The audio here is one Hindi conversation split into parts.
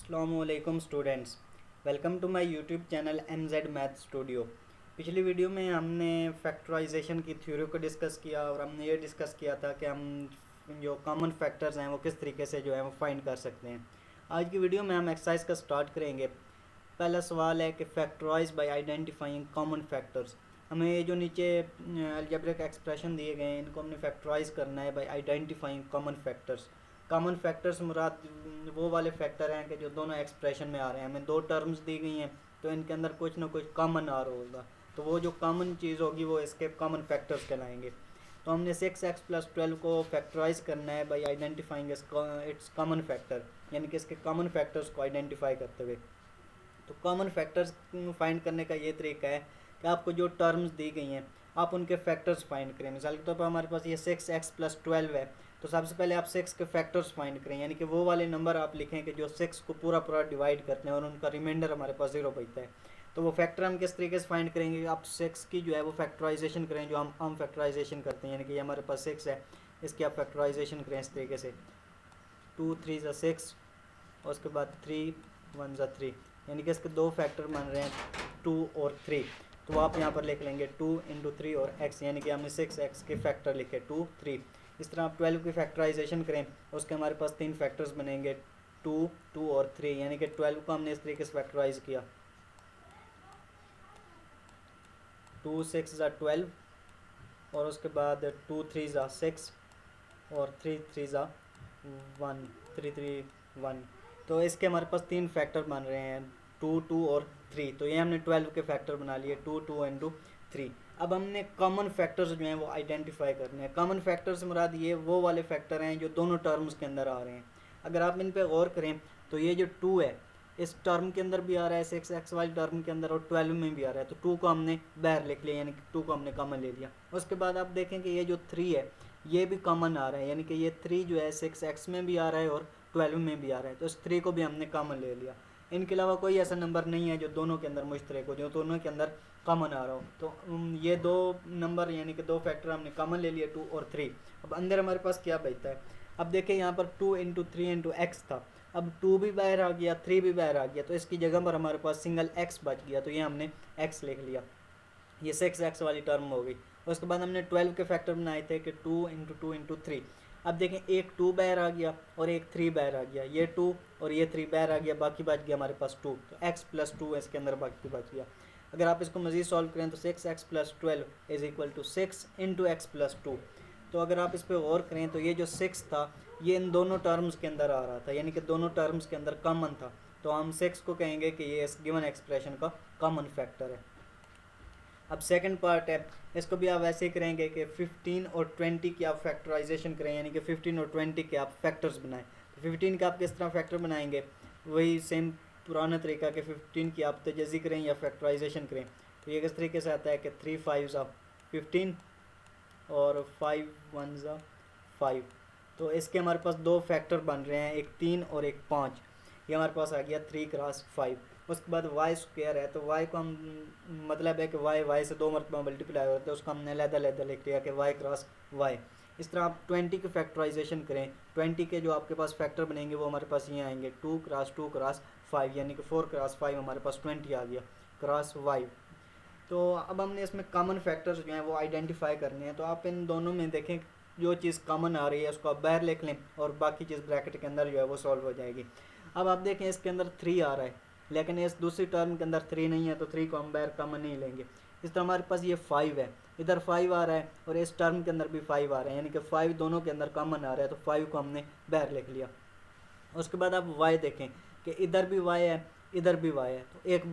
अस्सलामुअलैकुम students, welcome to my YouTube channel MZ math studio. पिछली वीडियो में हमने फैक्टराइजेशन की थ्योरी को डिस्कस किया और हमने ये डिस्कस किया था कि हम जो कॉमन फैक्टर्स हैं वो किस तरीके से जो है वो फाइंड कर सकते हैं। आज की वीडियो में हम एक्सरसाइज का स्टार्ट करेंगे। पहला सवाल है कि factorize by identifying common factors. हमें ये जो नीचे अलजेब्रिक एक्सप्रेशन दिए गए हैं इनको हमने फैक्टराइज करना है by identifying common factors. Common factors मुराद वो वाले फैक्टर हैं कि जो दोनों एक्सप्रेशन में आ रहे हैं। हमें दो टर्म्स दी गई हैं तो इनके अंदर कुछ ना कुछ कॉमन आ रहा होगा, तो वो जो कॉमन चीज़ होगी वो इसके कॉमन फैक्टर्स कहलाएंगे। तो हमने 6x+12 को फैक्टराइज करना है by identifying it's common factor, यानी कि इसके कॉमन फैक्टर्स को आइडेंटिफाई करते हुए। तो कॉमन फैक्टर्स फाइंड करने का ये तरीका है कि आपको जो टर्म्स दी गई हैं आप उनके फैक्टर्स फाइंड करें। मिसाल के तौर पर हमारे पास ये 6x+12 है, तो सबसे पहले आप 6 के फैक्टर्स फाइंड करें, यानी कि वो वाले नंबर आप लिखें कि जो 6 को पूरा पूरा डिवाइड करते हैं और उनका रिमाइंडर हमारे पास 0 बचता है। तो वो फैक्टर हम किस तरीके से फाइंड करेंगे, आप 6 की जो है वो फैक्टराइजेशन करें, जो हम फैक्टराइजेशन करते हैं, यानी कि ये हमारे पास 6 है, इसकी आप फैक्टराइजेशन करें इस तरीके से 2 3 ज़ा 6 और उसके बाद 3 1 ज़ा 3, यानी कि इसके दो फैक्टर बन रहे हैं 2 और 3। तो आप यहाँ पर लिख लेंगे 2 × 3 और x, यानी कि हमने 6x के फैक्टर लिखे 2 3। इस तरह आप 12 की फैक्टराइजेशन करें, उसके हमारे पास तीन फैक्टर्स बनेंगे 2 2 और 3, यानी कि 12 को हमने इस तरीके से फैक्टराइज किया 2 6 ज़ा 12 और उसके बाद 2 3 ज़ा 6 और 3 3 ज़ा 1 3 3 1। तो इसके हमारे पास तीन फैक्टर बन रहे हैं 2 2 और 3। तो ये हमने 12 के फैक्टर बना लिए 2 2 × 3। अब हमने कॉमन फैक्टर्स जो हैं वो आइडेंटिफाई करने हैं। कॉमन फैक्टर्स मुराद ये वो वाले फैक्टर हैं जो दोनों टर्म्स के अंदर आ रहे हैं। अगर आप इन पे गौर करें तो ये जो 2 है इस टर्म के अंदर भी आ रहा है, 6x वाली टर्म के अंदर, और 12 में भी आ रहा है, तो 2 को हमने बाहर लिख लिया, यानी कि 2 को हमने कॉमन ले लिया। उसके बाद आप देखें कि ये जो 3 है ये भी कॉमन आ रहा है, यानी कि ये 3 जो है 6x में भी आ रहा है और 12 में भी आ रहा है, तो इस 3 को भी हमने कॉमन ले लिया। इनके अलावा कोई ऐसा नंबर नहीं है जो दोनों के अंदर मुश्तरक हो, जो दोनों के अंदर कॉमन आ रहा हो। तो ये दो नंबर यानी कि दो फैक्टर हमने कॉमन ले लिए 2 और 3। अब अंदर हमारे पास क्या बचता है, अब देखिए यहाँ पर 2 × 3 × x था, अब 2 भी बाहर आ गया 3 भी बाहर आ गया, तो इसकी जगह पर हमारे पास सिंगल x बच गया, तो ये हमने x लिख लिया, ये 6x वाली टर्म हो गई। उसके बाद हमने 12 के फैक्टर बनाए थे कि 2 × 2 × 3। अब देखें एक 2 बाहर आ गया और एक 3 बाहर आ गया, ये 2 और ये 3 बाहर आ गया, बाकी बच गया हमारे पास 2, तो x+2 इसके अंदर बाकी बच गया। अगर आप इसको मज़ीद सॉल्व करें तो 6x+12 = 6 × x+2। तो अगर आप इस पर गौर करें तो ये जो 6 था ये इन दोनों टर्म्स के अंदर आ रहा था, यानी कि दोनों टर्म्स के अंदर कॉमन था, तो हम 6 को कहेंगे कि ये इस गिवन एक्सप्रेशन का कॉमन फैक्टर है। अब सेकंड पार्ट है, इसको भी आप ऐसे ही करेंगे कि 15 और 20 की आप फैक्टराइजेशन करें, यानी कि 15 और 20 के आप फैक्टर्स बनाएं। तो 15 का आप किस तरह फैक्टर बनाएंगे, वही सेम पुराना तरीका कि 15 की आप तजज़ी करें या फैक्टराइजेशन करें। तो ये किस तरीके से आता है कि 3 5 15 और 5 1 5। तो इसके हमारे पास दो फैक्टर बन रहे हैं, एक 3 और एक 5। ये हमारे पास आ गया 3 × 5। उसके बाद y² है, तो y को हम मतलब है कि y से 2 मरतबा मल्टीप्लाई होता है, उसको हमने अलग-अलग लिख लिया कि y × y। इस तरह आप 20 की फैक्टराइजेशन करें, 20 के जो आपके पास फैक्टर बनेंगे वो हमारे पास ये आएंगे 2 × 2 × 5, यानी कि 4 × 5 हमारे पास 20 आ गया क्रॉस y। तो अब हमने इसमें कॉमन फैक्टर्स जो हैं वो आइडेंटिफाई करने हैं। तो आप इन दोनों में देखें जो चीज़ कॉमन आ रही है उसको आप बाहर लिख लें और बाकी चीज़ ब्रैकेट के अंदर जो है वो सॉल्व हो जाएगी। अब आप देखें इसके अंदर 3 आ रहा है, लेकिन इस दूसरी टर्म के अंदर 3 नहीं है, तो 3 को हम बाहर कॉमन नहीं लेंगे। इस तरह हमारे पास ये 5 है, इधर 5 आ रहा है और इस टर्म के अंदर भी 5 आ रहा है, यानी कि 5 दोनों के अंदर कॉमन आ रहा है, तो 5 को हमने बाहर लिख लिया। उसके बाद आप y देखें कि इधर भी y है इधर भी y है, तो एक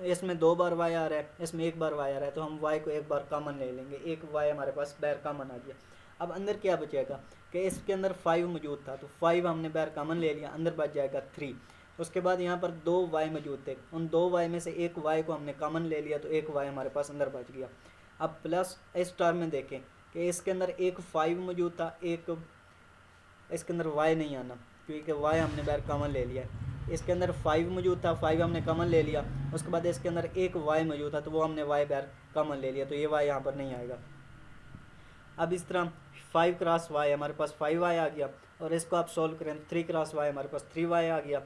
इसमें 2 बार y आ रहा है, इसमें एक बार y आ रहा है, तो हम y को एक बार कॉमन ले लेंगे, एक y हमारे पास बाहर कॉमन आ गया। अब अंदर क्या बचेगा कि इसके अंदर 5 मौजूद था, तो 5 हमने बाहर कॉमन ले लिया, अंदर बच जाएगा 3। उसके बाद यहाँ पर 2 y मौजूद थे, उन 2 y में से एक y को हमने कॉमन ले लिया, तो एक y हमारे पास अंदर बच गया। अब प्लस इस टर्म में देखें कि इसके अंदर एक 5 मौजूद था, एक इसके अंदर y नहीं आना क्योंकि y हमने बाहर कॉमन ले लिया। इसके अंदर 5 मौजूद था, 5 हमने कॉमन ले लिया। उसके बाद इसके अंदर एक y मौजूद था, तो वो हमने y बाहर कॉमन ले लिया, तो ये y यहाँ पर नहीं आएगा। अब इस तरह 5 × y हमारे पास 5y आ गया, और इसको आप सॉल्व करें 3 × y हमारे पास 3y आ गया।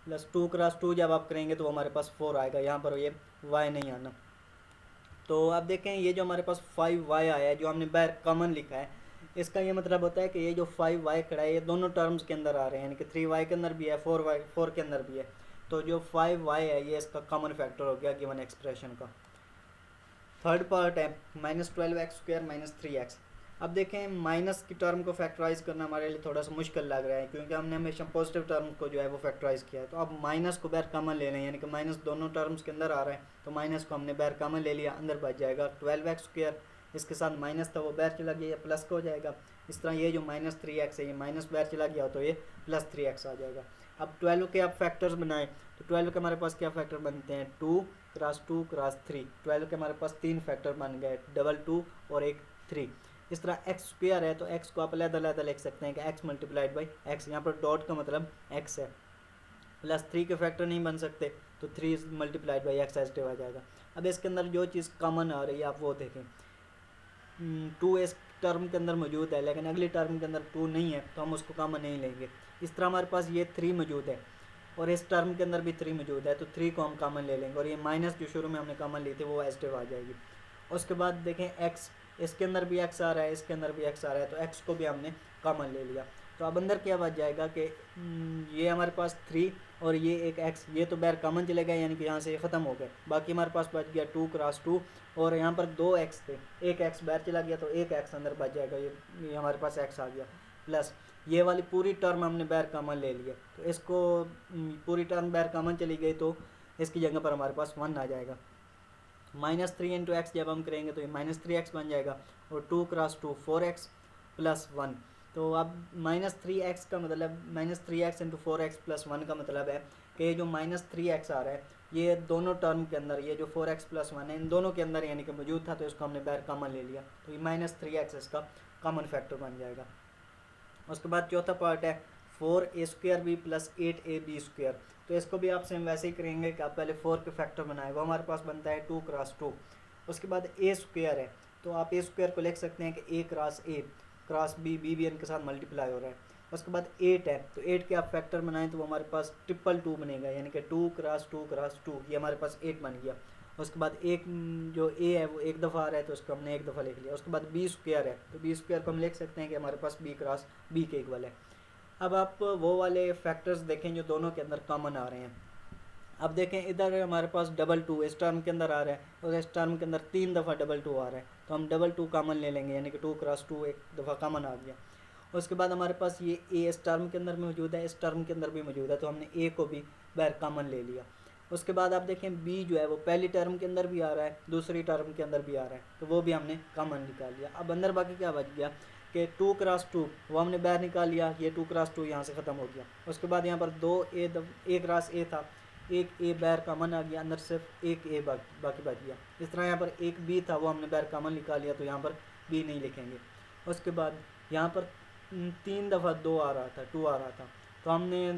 प्लस 2 × 2 जब आप करेंगे तो हमारे पास 4 आएगा, यहाँ पर ये y नहीं आना। तो आप देखें ये जो हमारे पास 5y आया है, जो हमने बाहर कॉमन लिखा है, इसका ये मतलब होता है कि ये जो 5y खड़ा है ये दोनों टर्म्स के अंदर आ रहे हैं, यानी कि 3y के अंदर भी है, 4 के अंदर भी है। तो जो 5y है ये इसका कॉमन फैक्टर हो गया गिवन एक्सप्रेशन का। थर्ड पार्ट है -12x² - 3x। अब देखें माइनस की टर्म को फैक्टराइज करना हमारे लिए थोड़ा सा मुश्किल लग रहा है, क्योंकि हमने हमेशा पॉजिटिव टर्म को जो है वो फैक्टराइज किया है। तो अब माइनस को बाहर कॉमन ले लें, यानी कि माइनस दोनों टर्म्स के अंदर आ रहा है, तो माइनस को हमने बाहर कॉमन ले लिया, अंदर बच जाएगा 12x²। इसके साथ माइनस था वो बाहर चला गया, प्लस का हो जाएगा। इस तरह ये जो -3x है ये माइनस बाहर चला गया तो ये +3x आ जाएगा। अब 12 के आप फैक्टर्स बनाएं तो 12 के हमारे पास क्या फैक्टर बनते हैं, 2 × 2 × 3। 12 के हमारे पास 3 फैक्टर बन गए, डबल 2 और एक 3। इस तरह x² है तो x को आप अलग-अलग लिख सकते हैं कि x × x, यहाँ पर डॉट का मतलब x है। +3 के फैक्टर नहीं बन सकते तो 3 × x एज आ जाएगा। अब इसके अंदर जो चीज़ कॉमन आ रही है आप वो देखें, 2 इस टर्म के अंदर मौजूद है लेकिन अगली टर्म के अंदर 2 नहीं है तो हम उसको कॉमन नहीं लेंगे। इस तरह हमारे पास ये 3 मौजूद है और इस टर्म के अंदर भी 3 मौजूद है, तो 3 को हम कॉमन ले लेंगे और ये माइनस जो शुरू में हमने कॉमन ली थी वो एस्टिव आ जाएगी। उसके बाद देखें x, इसके अंदर भी x आ रहा है, इसके अंदर भी x आ रहा है, तो x को भी हमने कॉमन ले लिया। तो अब अंदर क्या बच जाएगा कि ये हमारे पास 3 और ये एक x, ये तो बाहर कॉमन चले गए, यानी कि यहाँ से ये ख़त्म हो गए। बाकी हमारे पास बच गया 2 × 2 और यहाँ पर 2x थे, एक x बाहर चला गया तो एक x अंदर बच जाएगा, ये हमारे पास x आ गया। प्लस ये वाली पूरी टर्म हमने बाहर कॉमन ले लिया, तो इसको पूरी टर्म बाहर कॉमन चली गई तो इसकी जगह पर हमारे पास 1 आ जाएगा। -3 × x जब हम करेंगे तो ये -3x बन जाएगा और 2 × 2 4x + 1। तो अब -3x का मतलब -3x × 4x + 1 का मतलब है कि ये जो -3x आ रहा है ये दोनों टर्म के अंदर, ये जो 4x + 1 है इन दोनों के अंदर यानी कि मौजूद था, तो इसको हमने बाहर कॉमन ले लिया, तो ये -3x इसका कॉमन फैक्टर बन जाएगा। उसके बाद चौथा पार्ट है 4a² + 8ab²। तो इसको भी आप सेम वैसे ही करेंगे कि आप पहले 4 के फैक्टर बनाए, वो हमारे पास बनता है 2 × 2। उसके बाद a² है तो आप a² को लिख सकते हैं कि a × a cross b, b भी इनके साथ मल्टीप्लाई हो रहा है। उसके बाद 8 है तो 8 के आप फैक्टर बनाएं तो वो हमारे पास 222 बनेगा, यानी कि 2 × 2 × 2, ये हमारे पास 8 बन गया। उसके बाद एक जो a है वो एक दफ़ा आ रहा है तो उसको हमने एक दफ़ा लिख लिया। उसके बाद b² है तो b² को हम लिख सकते हैं कि हमारे पास b × b के इक्वल है। अब आप वो वाले फैक्टर्स देखें जो दोनों के अंदर कॉमन आ रहे हैं। अब देखें इधर हमारे पास 2 इस टर्म के अंदर आ रहा है और इस टर्म के अंदर 3 दफ़ा 2 आ रहा है, तो हम 2 कॉमन ले लेंगे, यानी कि 2 × 2 एक दफ़ा कॉमन आ गया। उसके बाद हमारे पास ये a इस टर्म के अंदर मौजूद है, इस टर्म के अंदर भी मौजूद है, तो हमने a को भी बाहर कॉमन ले लिया। उसके बाद आप देखें b जो है वो पहली टर्म के अंदर भी आ रहा है, दूसरी टर्म के अंदर भी आ रहा है, तो वो भी हमने कॉमन निकाल लिया। अब अंदर बाकी क्या बच गया कि 2 × 2 वो हमने बाहर निकाल लिया, ये 2 × 2 यहाँ से ख़त्म हो गया। उसके बाद यहाँ पर 2a × a था, एक a बाहर कॉमन आ गया, अंदर सिर्फ एक a बाकी बच गया। इस तरह यहाँ पर एक b था वो हमने बाहर कॉमन निकाल लिया, तो यहाँ पर b नहीं लिखेंगे। उसके बाद यहाँ पर 3 दफ़ा 2 आ रहा था, 2 आ रहा था, तो हमने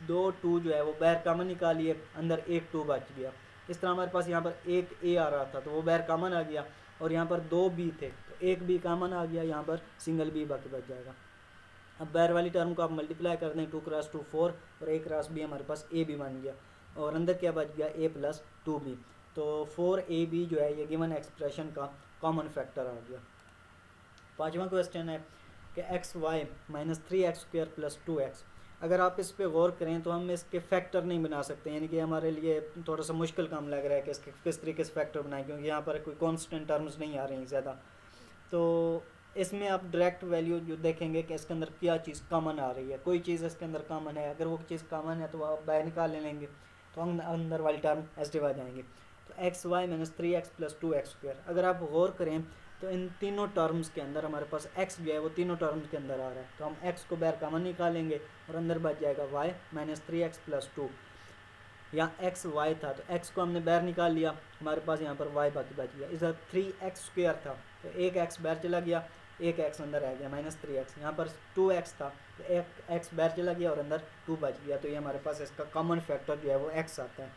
2 जो है वो बाहर कॉमन निकाल लिए, अंदर एक 2 बच गया। इस तरह हमारे पास यहाँ पर एक a आ रहा था तो वो बाहर कॉमन आ गया और यहाँ पर 2 b थे तो एक b कॉमन आ गया, यहाँ पर सिंगल b बाकी बच जाएगा। अब बाहर वाली टर्म को आप मल्टीप्लाई कर दें, 2 × 2 4 और a × b हमारे पास a भी बन गया और अंदर क्या बच गया a + 2b। तो 4ab जो है ये गिवन एक्सप्रेशन का कॉमन फैक्टर आ गया। पांचवा क्वेश्चन है कि xy - 3x² + 2x। अगर आप इस पे गौर करें तो हम इसके फैक्टर नहीं बना सकते, यानी कि हमारे लिए थोड़ा सा मुश्किल काम लग रहा है कि इसके किस तरीके से फैक्टर बनाएं, क्योंकि यहाँ पर कोई कांस्टेंट टर्म्स नहीं आ रही ज़्यादा। तो इसमें आप डायरेक्ट वैल्यू जो देखेंगे कि इसके अंदर क्या चीज़ कॉमन आ रही है, कोई चीज़ इसके अंदर कॉमन है, अगर वो चीज़ कॉमन है तो आप बाहर निकाल लेंगे, तो हम अंदर वाली टर्म एस्टिव आ जाएंगे। तो xy - 3x + 2x²। अगर आप गौर करें तो इन तीनों टर्म्स के अंदर हमारे पास x जो है वो तीनों टर्म्स के अंदर आ रहा है, तो हम x को बाहर कॉमन निकालेंगे और अंदर बच जाएगा y - 3x + 2। यहाँ x y था तो x को हमने बाहर निकाल लिया, हमारे पास यहाँ पर y बाकी बच गया। इधर 3x² था तो एक x बाहर चला गया, एक x अंदर आ गया -3x। यहाँ पर 2x था तो एक x बाहर चला गया और अंदर 2 बच गया, तो ये हमारे पास इसका कॉमन फैक्टर जो है वो x आता है।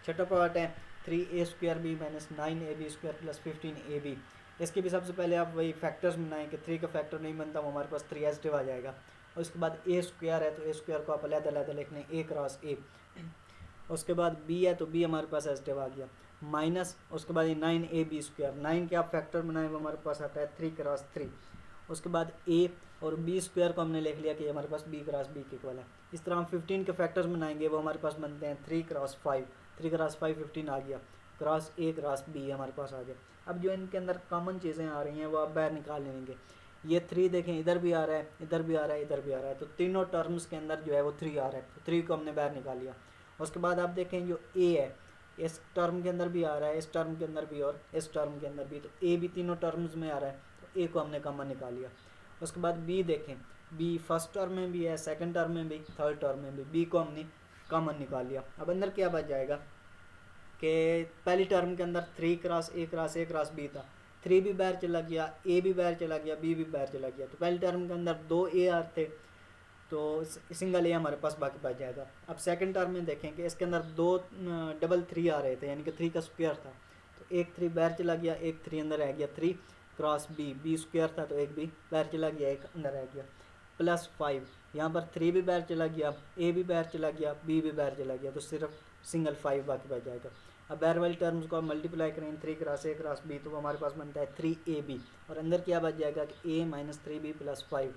छठा पार्ट है 3a² - 9ab² + 15ab। इसके भी सबसे पहले आप वही फैक्टर्स बनाएं कि 3 का फैक्टर नहीं बनता, वो हमारे पास 3 एस्टिव आ जाएगा। और उसके बाद ए स्क्वायर है तो ए स्क्वायर को आप अलग-अलग लिख लें, ए क्रॉस ए। उसके बाद बी है तो बी हमारे पास एसटिव आ गया, माइनस उसके बाद ये 9ab स्क्वायर, 9 के आप फैक्टर बनाए वो हमारे पास आता है 3 क्रॉस 3। उसके बाद ए और बी स्क्वायर को हमने लिख लिया कि हमारे पास बी क्रॉस बी के इक्वल है। इस तरह हम 15 के फैक्टर्स बनाएंगे वो हमारे पास बनते हैं 3 क्रॉस 5, 3 क्रॉस 5 15 आ गया, क्रॉस ए क्रॉस बी हमारे पास आ गया। अब जो इनके अंदर कॉमन चीज़ें आ रही हैं वो आप बाहर निकाल लेंगे। ये 3 देखें इधर भी आ रहा है, इधर भी आ रहा है, इधर भी आ रहा है, तो तीनों टर्म्स के अंदर जो है वो 3 आ रहा है, तो 3 को हमने बाहर निकाल लिया। उसके बाद आप देखें जो ए है इस टर्म के अंदर भी आ रहा है, इस टर्म के अंदर भी और इस टर्म के अंदर भी, तो ए भी तीनों टर्म्स में आ रहा है, तो ए को हमने कॉमन निकाल लिया। उसके बाद बी देखें, बी फर्स्ट टर्म में भी है, सेकंड टर्म में भी, थर्ड टर्म में भी, बी को हमने कॉमन निकाल लिया। अब अंदर क्या बच जाएगा कि पहली टर्म के अंदर 3 क्रॉस ए क्रॉस बी था, 3 भी बाहर चला गया, ए भी बाहर चला गया, बी भी बाहर चला गया, तो पहली टर्म के अंदर 2 ए आर थे तो सिंगल ए हमारे पास बाकी बच जाएगा। अब सेकंड टर्म में देखें कि इसके अंदर 2 डबल 3 आ रहे थे, यानी कि 3 का स्क्वायर था, तो एक 3 बाहर चला गया, एक 3 अंदर रह गया, 3 क्रॉस बी, बी स्क्वायर था तो एक भी बाहर चला गया, एक अंदर रह गया, प्लस 5, यहाँ पर 3 भी बाहर चला गया, ए भी बाहर चला गया, बी भी बाहर चला गया, तो सिर्फ सिंगल 5 बाकी बच जाएगा। अब बाहर वाली टर्म्स को मल्टीप्लाई करें 3 क्रॉस ए क्रॉस बी तो वो हमारे पास बनता है 3ab, और अंदर क्या बच जाएगा कि a माइनस 3b प्लस 5,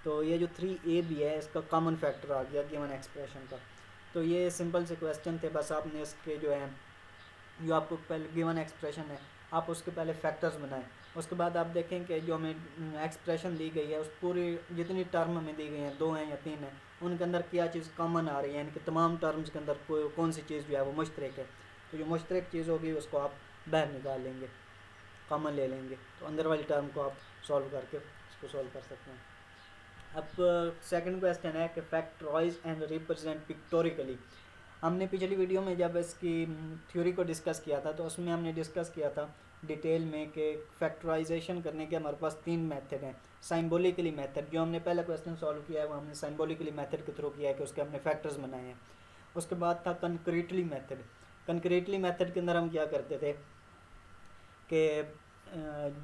तो ये जो 3ab है इसका कॉमन फैक्टर आ गया गिवन एक्सप्रेशन का। तो ये सिंपल से क्वेश्चन थे, बस आपने इसके जो है जो आपको पहले गिवन एक्सप्रेशन है आप उसके पहले फैक्टर्स बनाएं। उसके बाद आप देखें कि जो हमें एक्सप्रेशन दी गई है उस पूरी जितनी टर्म हमें दी गई हैं, 2 हैं या 3 हैं, उनके अंदर क्या चीज़ कॉमन आ रही है, यानी कि तमाम टर्म्स के अंदर कौन सी चीज़ जो है वो मुश्तरक है, तो जो मुश्तरक चीज़ होगी उसको आप बाहर निकाल लेंगे, कॉमन ले लेंगे, तो अंदर वाली टर्म को आप सॉल्व करके इसको सॉल्व कर सकते हैं। अब सेकंड क्वेश्चन है कि फैक्टराइज एंड रिप्रेजेंट पिक्टोरिकली। हमने पिछली वीडियो में जब इसकी थ्योरी को डिस्कस किया था तो उसमें हमने डिस्कस किया था डिटेल में कि फैक्टराइजेशन करने के हमारे पास 3 मेथड हैं। सिंबॉलिकली मेथड जो हमने पहला क्वेश्चन सॉल्व किया है वो हमने सिंबॉलिकली मेथड के थ्रू किया है कि उसके हमने फैक्टर्स बनाए हैं। उसके बाद था कंक्रीटली मेथड। कंक्रीटली मेथड के अंदर हम क्या करते थे कि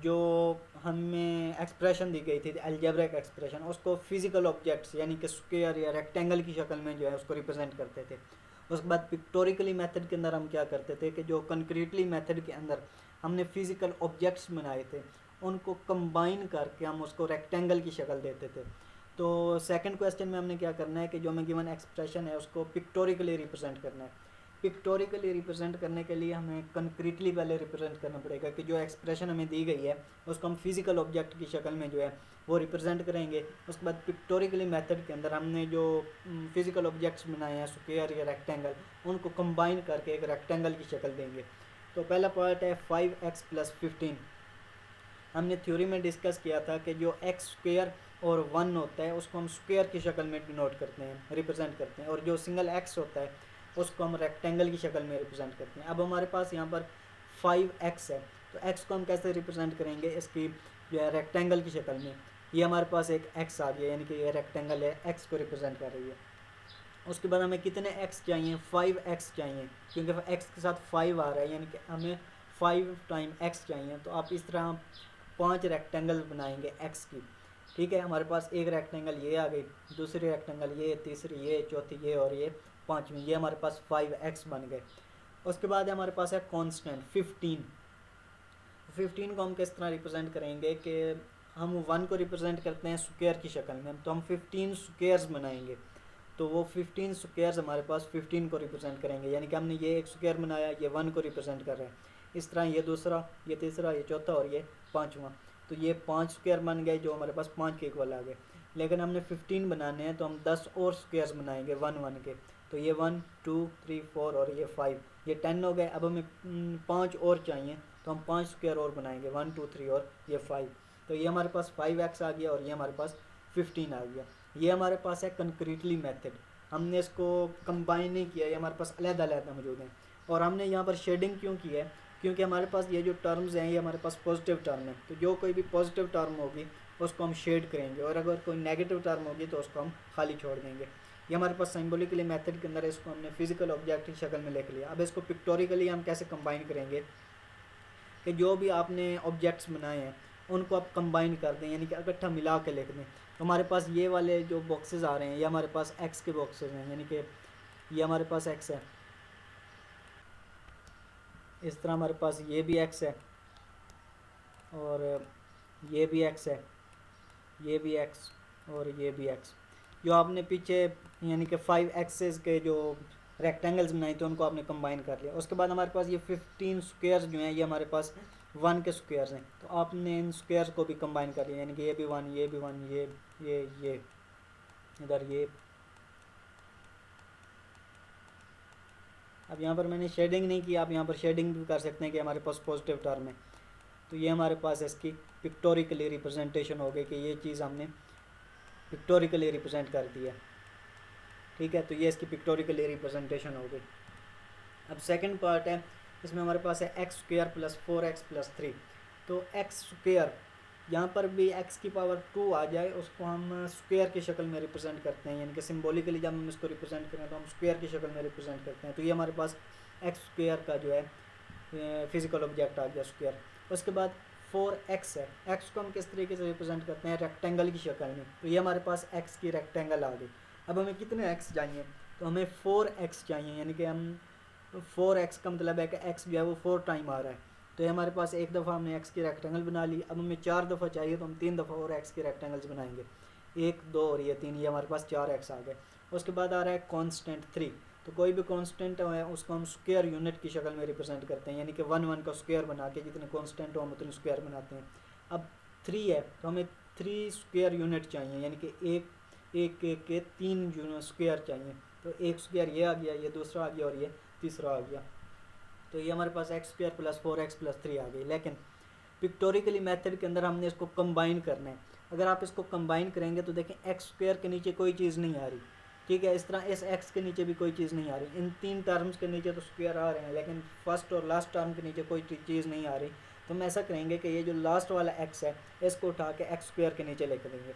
जो हमें एक्सप्रेशन दी गई थी अलजेब्रिक एक्सप्रेशन, उसको फिजिकल ऑब्जेक्ट्स यानी कि स्क्वायर या रेक्टेंगल की शक्ल में जो है उसको रिप्रेजेंट करते थे। उसके बाद पिक्टोरिकली मेथड के अंदर हम क्या करते थे कि जो कंक्रीटली मेथड के अंदर हमने फिजिकल ऑब्जेक्ट्स बनाए थे उनको कंबाइन करके हम उसको रेक्टेंगल की शक्ल देते थे। तो सेकंड क्वेश्चन में हमने क्या करना है कि जो हमें गिवन एक्सप्रेशन है उसको पिक्टोरिकली रिप्रेजेंट करना है। पिक्टोरिकली रिप्रेजेंट करने के लिए हमें कंक्रीटली पहले रिप्रेजेंट करना पड़ेगा कि जो एक्सप्रेशन हमें दी गई है उसको हम फिजिकल ऑब्जेक्ट की शक्ल में जो है वो रिप्रेजेंट करेंगे। उसके बाद पिक्टोरिकली मेथड के अंदर हमने जो फिजिकल ऑब्जेक्ट्स बनाए हैं स्क्वायर या रेक्टेंगल उनको कंबाइन करके एक रेक्टेंगल की शक्ल देंगे। तो पहला पार्ट है 5x + 15। हमने थ्योरी में डिस्कस किया था कि जो x स्क्वायर और 1 होता है उसको हम स्क्वायर की शक्ल में डिनोट करते हैं, रिप्रेजेंट करते हैं, और जो सिंगल x होता है उसको हम रेक्टेंगल की शक्ल में रिप्रेजेंट करते हैं। अब हमारे पास यहाँ पर 5x है तो x को हम कैसे रिप्रेजेंट करेंगे, इसकी जो है रेक्टेंगल की शक्ल में। ये हमारे पास एक x आ गया यानी कि ये रेक्टेंगल है, x को रिप्रेजेंट कर रही है। उसके बाद हमें कितने x चाहिए, 5x चाहिए, क्योंकि x के साथ 5 आ रहा है यानी कि हमें 5 टाइम x चाहिए। तो आप इस तरह 5 रेक्टेंगल बनाएंगे x की, ठीक है। हमारे पास एक रेक्टेंगल ये आ गई, दूसरी रेक्टेंगल ये, तीसरी ये, चौथी ये और ये पाँचवीं, ये हमारे पास 5x बन गए। उसके बाद हमारे पास है कांस्टेंट 15 को हम किस तरह रिप्रेजेंट करेंगे कि हम 1 को रिप्रेजेंट करते हैं स्क्वायर की शक्ल में, तो हम 15 स्क्वायर्स बनाएंगे। तो वो 15 स्क्वायर्स हमारे पास 15 को रिप्रेजेंट करेंगे, यानी कि हमने ये एक स्क्वायर बनाया, ये 1 को रिप्रेजेंट कर रहे हैं। इस तरह ये दूसरा, ये तीसरा, ये चौथा और ये पाँचवा, तो ये 5 स्क्वायर बन गए जो हमारे पास 5 के इक्वल आ गए। लेकिन हमने 15 बनाने हैं तो हम 10 और स्क्वायर्स बनाएंगे 1 के, तो ये 1 2 3 4 और ये 5, ये 10 हो गए। अब हमें 5 और चाहिए तो हम 5 स्क्वायर और बनाएंगे 1 2 3 और ये 5, तो ये हमारे पास 5x आ गया और ये हमारे पास 15 आ गया। ये हमारे पास है कंक्रीटली मेथड, हमने इसको कंबाइन नहीं किया, ये हमारे पास अलग-अलग मौजूद हैं। और हमने यहाँ पर शेडिंग क्यों की है, क्योंकि हमारे पास ये जो टर्म्स हैं ये हमारे पास पॉजिटिव टर्म है, तो जो कोई भी पॉजिटिव टर्म होगी उसको हम शेड करेंगे, और अगर कोई नेगेटिव टर्म होगी तो उसको हम खाली छोड़ देंगे। ये हमारे पास सिंबॉलिकली मेथड के अंदर इसको हमने फिजिकल ऑब्जेक्ट की शक्ल में लिख लिया। अब इसको पिक्टोरिकली हम कैसे कंबाइन करेंगे कि जो भी आपने ऑब्जेक्ट्स बनाए हैं उनको आप कंबाइन कर दें, यानी कि इकट्ठा मिला के लिख दें। तो हमारे पास ये वाले जो बॉक्सेस आ रहे हैं ये हमारे पास एक्स के बॉक्सेस हैं, यानी कि ये हमारे पास एक्स है, इस तरह हमारे पास ये भी एक्स है, और ये भी एक्स है, ये भी एक्स, और ये भी एक्स। जो आपने पीछे यानी कि 5 एक्सेस के जो रेक्टेंगल्स बनाए थे उनको आपने कंबाइन कर लिया। उसके बाद हमारे पास ये 15 स्क्वेयर्स जो हैं ये हमारे पास 1 के स्क्वेयर्स हैं, तो आपने इन स्क्वेयर्स को भी कंबाइन कर लिया, यानी कि ये भी 1, ये भी 1, ये इधर ये। अब यहाँ पर मैंने शेडिंग नहीं की, आप यहाँ पर शेडिंग भी कर सकते हैं कि हमारे पास पॉजिटिव टर्म है। तो ये हमारे पास इसकी पिक्टोरिकली रिप्रेजेंटेशन हो गई कि ये चीज़ हमने पिक्टोरिकली रिप्रेजेंट कर दिया, ठीक है। तो ये इसकी पिक्टोरिकली रिप्रेजेंटेशन हो गई। अब सेकंड पार्ट है, इसमें हमारे पास है एक्स स्क्वेयर प्लस 4x+3। तो एक्स स्क्वेयर, यहाँ पर भी x की पावर 2 आ जाए उसको हम स्क्वेयर की शक्ल में रिप्रेजेंट करते हैं, यानी कि सिम्बॉलिकली जब हम इसको रिप्रेजेंट करें तो हम स्क्वेयर की शक्ल में रिप्रेजेंट करते हैं। तो ये हमारे पास एक्स स्क्वेयर का जो है फिजिकल ऑब्जेक्ट आ गया स्क्वेयर। उसके बाद 4x है, x को हम किस तरीके से रिप्रेजेंट करते हैं, रेक्टेंगल की शक्ल में। तो ये हमारे पास x की रेक्टेंगल आ गई। अब हमें कितने x चाहिए, तो हमें 4x चाहिए, यानी कि हम 4x का मतलब है कि x जो है वो 4 टाइम आ रहा है। तो ये हमारे पास एक दफ़ा हमने x की रेक्टेंगल बना ली। अब हमें 4 दफ़ा चाहिए तो हम 3 दफ़ा और x की रेक्टेंगल्स बनाएंगे, 1, 2 और ये 3, ये हमारे पास 4x आ गए। उसके बाद आ रहा है कांस्टेंट 3। तो कोई भी कांस्टेंट है उसको हम स्क्वायर यूनिट की शक्ल में रिप्रेजेंट करते हैं, यानी कि 1 का स्क्वायर बना के जितने कांस्टेंट हो हम उतने स्क्वायर बनाते हैं। अब 3 है तो हमें 3 स्क्वायर यूनिट चाहिए, यानी कि एक के 3 स्क्वायर चाहिए। तो एक स्क्वायर ये आ गया, ये दूसरा आ गया और ये तीसरा आ गया। तो ये हमारे पास एक्स स्क्वायर प्लस 4x+3 आ गई। लेकिन पिक्टोरिकली मेथड के अंदर हमने इसको कंबाइन करना है। अगर आप इसको कंबाइन करेंगे तो देखें एक्स स्क्वायर के नीचे कोई चीज़ नहीं आ रही, ठीक है। इस तरह इस एक्स के नीचे भी कोई चीज़ नहीं आ रही। इन 3 टर्म्स के नीचे तो स्क्वायर आ रहे हैं, लेकिन फर्स्ट और लास्ट टर्म के नीचे कोई चीज़ नहीं आ रही। तो हम ऐसा करेंगे कि ये जो लास्ट वाला एक्स है इसको उठा के एक्स स्क्वायर के नीचे लिख देंगे।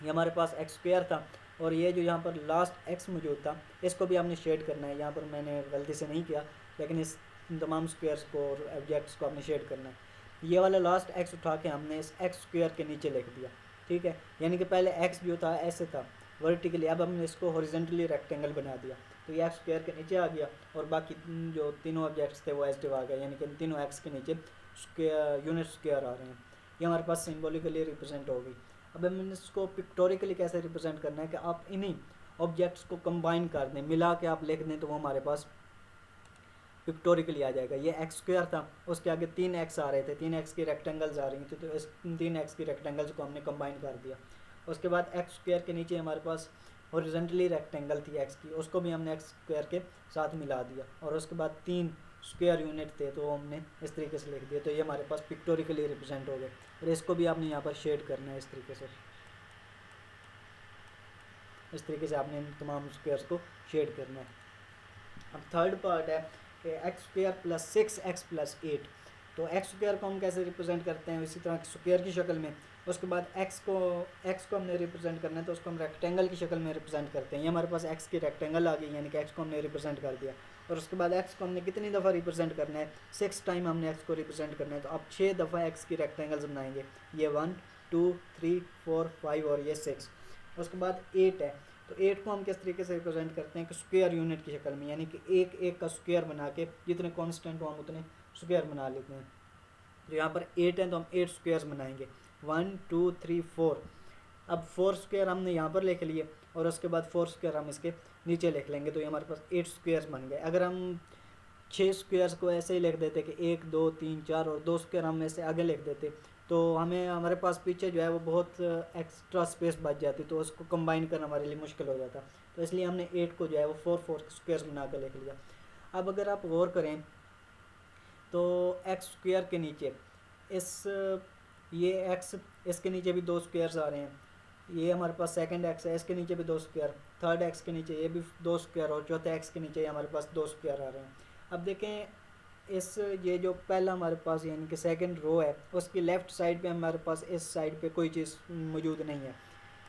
ये हमारे पास एक्स स्क्वायर था, और ये जो यहाँ पर लास्ट एक्स मौजूद था इसको भी हमने शेड करना है। यहाँ पर मैंने गलती से नहीं किया, लेकिन इस तमाम स्क्वायर्स को और ऑब्जेक्ट्स को हमने शेड करना है। ये वाला लास्ट एक्स उठा के हमने इस एक्स स्क्वायर के नीचे लिख दिया, ठीक है। यानी कि पहले एक्स जो था ऐसे था वर्टिकली, अब हमने इसको हॉरिजॉन्टली रेक्टेंगल बना दिया। तो ये एक्स स्क्वायर के नीचे आ गया और बाकी जो तीनों ऑब्जेक्ट्स थे वो एज आ गए, यानी कि तीनों एक्स के नीचे स्क्वायर यूनिट स्क्वायर आ रहे हैं। ये हमारे पास सिम्बॉलिकली रिप्रेजेंट हो गई। अब हमें इसको पिक्टोरिकली कैसे रिप्रेजेंट करना है कि आप इन्हीं ऑब्जेक्ट्स को कंबाइन कर दें, मिला के आप लिख दें, तो वो हमारे पास पिक्टोरिकली आ जाएगा। ये एक्स स्क्वायर था, उसके आगे 3 एक्स आ रहे थे, 3 एक्स की रेक्टेंगल्स आ रही थी, तो इस 3 एक्स की रेक्टेंगल्स को हमने कंबाइन कर दिया। उसके बाद एक्स स्क्वायर के नीचे हमारे पास हॉरिजॉन्टली रेक्टेंगल थी एक्स की, उसको भी हमने एक्स स्क्वायर के साथ मिला दिया। और उसके बाद 3 स्क्वायर यूनिट थे तो हमने इस तरीके से लिख दिया। तो ये हमारे पास पिक्टोरिकली रिप्रेजेंट हो गए। और इसको भी आपने यहाँ पर शेड करना है इस तरीके से, इस तरीके से आपने इन तमाम स्क्वायर्स को शेड करना है। अब थर्ड पार्ट है कि एक्स स्क्वायर प्लस 6x+8। तो एक्स स्क्वायर को हम कैसे रिप्रेजेंट करते हैं, इसी तरह स्क्वायर की शक्ल में। उसके बाद एक्स को हमने रिप्रेजेंट करना है तो उसको हम रेक्टेंगल की शक्ल में रिप्रेजेंट करते हैं। ये हमारे पास एक्स की रेक्टेंगल आ गई, यानी कि एक्स को हमने रिप्रेजेंट कर दिया। और उसके बाद एक्स को हमने कितनी दफ़ा रिप्रेजेंट करना है, 6 टाइम हमने एक्स को रिप्रेजेंट करना है। तो अब 6 दफ़ा एक्स की रेक्टेंगल्स बनाएंगे, ये 1, 2, 3, 4, 5 और ये 6। उसके बाद 8 है, तो 8 को हम किस तरीके से रिप्रेजेंट करते हैं कि स्क्वायर यूनिट की शक्ल में, यानी कि एक एक का स्क्वायर बना के जितने कांस्टेंट हो हम उतने स्क्वायर बना लेते हैं। तो यहाँ पर 8 है तो हम 8 स्क्वायर्स बनाएंगे, 1, 2, 3, 4। अब 4 स्क्वायर हमने यहाँ पर लिख लिए और उसके बाद 4 स्क्वायर हम इसके नीचे लिख लेंगे। तो ये हमारे पास 8 स्क्वायर्स बन गए। अगर हम 6 स्क्वायर्स को ऐसे ही लिख देते कि 1, 2, 3, 4 और 2 स्क्वायर हम ऐसे आगे लिख देते तो हमें हमारे पास पीछे जो है वो बहुत एक्स्ट्रा स्पेस बच जाती, तो उसको कंबाइन करना हमारे लिए मुश्किल हो जाता। तो इसलिए हमने 8 को जो है वो 4 स्क्वायर्स बना कर लिख लिया। अब अगर आप गौर करें तो एक्स स्क्वायर के नीचे ये एक्स, इसके नीचे भी 2 स्क्वायर्स आ रहे हैं। ये हमारे पास सेकंड एक्स है, इसके नीचे भी 2 स्क्वायर, थर्ड एक्स के नीचे ये भी 2 स्क्वायर और चौथे एक्स के नीचे हमारे पास 2 स्क्वायर आ रहे हैं। अब देखें ये जो पहला हमारे पास यानी कि सेकंड रो है उसकी लेफ़्ट साइड पे हमारे पास इस साइड पे कोई चीज़ मौजूद नहीं है,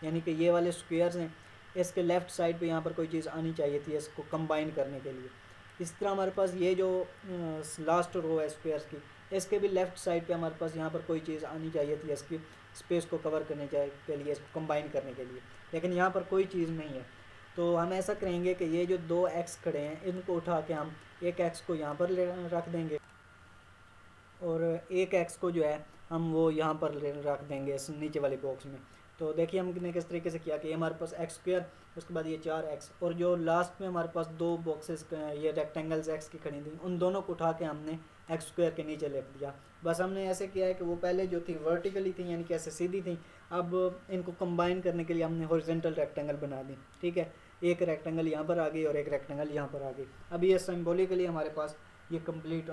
यानी कि ये वाले स्क्वायर्स हैं, इसके लेफ़्ट साइड पे यहाँ पर कोई चीज़ आनी चाहिए थी इसको कंबाइन करने के लिए। इस तरह हमारे पास ये जो लास्ट रो है स्क्वायर्स की, इसके भी लेफ़्ट साइड पे हमारे पास यहाँ पर कोई चीज़ आनी चाहिए थी इसकी स्पेस को कवर करने के लिए, इसको कंबाइन करने के लिए, लेकिन यहाँ पर कोई चीज़ नहीं है। तो हम ऐसा करेंगे कि ये जो दो एक्स खड़े हैं इनको उठा के हम एक एक्स को यहाँ पर रख देंगे और एक एक्स को जो है हम वो यहाँ पर रख देंगे इस नीचे वाले बॉक्स में। तो देखिए हमने किस तरीके से किया कि हमारे पास एक्स स्क्वायर, उसके बाद ये 4x, और जो लास्ट में हमारे पास दो बॉक्सेस ये रेक्टेंगल्स एक्स की खड़ी थी उन दोनों को उठा के हमने एक्स स्क्वायर के नीचे लिख दिया। बस हमने ऐसे किया है कि वो पहले जो थी वर्टिकली थी यानी कि ऐसे सीधी थी, अब इनको कंबाइन करने के लिए हमने हॉरिजॉन्टल रेक्टेंगल बना दी। ठीक है, एक रेक्टेंगल यहाँ पर आ गई और एक रेक्टेंगल यहाँ पर आ गई। अब ये सिंबॉलिकली हमारे पास ये कंप्लीट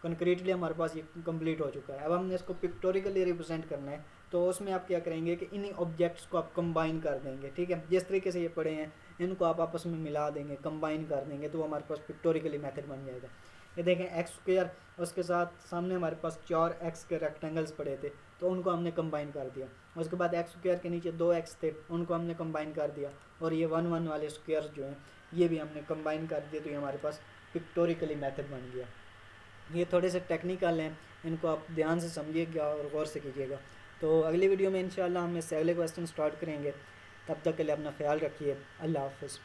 कंक्रीटली हमारे पास ये कंप्लीट हो चुका है। अब हमने इसको पिक्टोरिकली रिप्रेजेंट करना है, तो उसमें आप क्या करेंगे कि इन्हीं ऑब्जेक्ट्स को आप कंबाइन कर देंगे। ठीक है, जिस तरीके से ये पड़े हैं इनको आप आपस में मिला देंगे, कंबाइन कर देंगे, तो हमारे पास पिक्टोरिकली मेथड बन जाएगा। ये देखें एक्स स्क्वायर, उसके साथ सामने हमारे पास 4x के रेक्टेंगल्स पड़े थे तो उनको हमने कंबाइन कर दिया। उसके बाद एक्स स्क्वायर के नीचे 2x थे उनको हमने कंबाइन कर दिया, और ये 1 1 वाले स्क्वायर जो हैं ये भी हमने कंबाइन कर दिए, तो ये हमारे पास पिक्टोरिकली मेथड बन गया। ये थोड़े से टेक्निकल हैं, इनको आप ध्यान से समझिएगा और गौर से कीजिएगा। तो अगली वीडियो में इंशाल्लाह हम इससे अगले क्वेश्चन स्टार्ट करेंगे। तब तक के लिए अपना ख्याल रखिए। अल्लाह हाफ़िज़।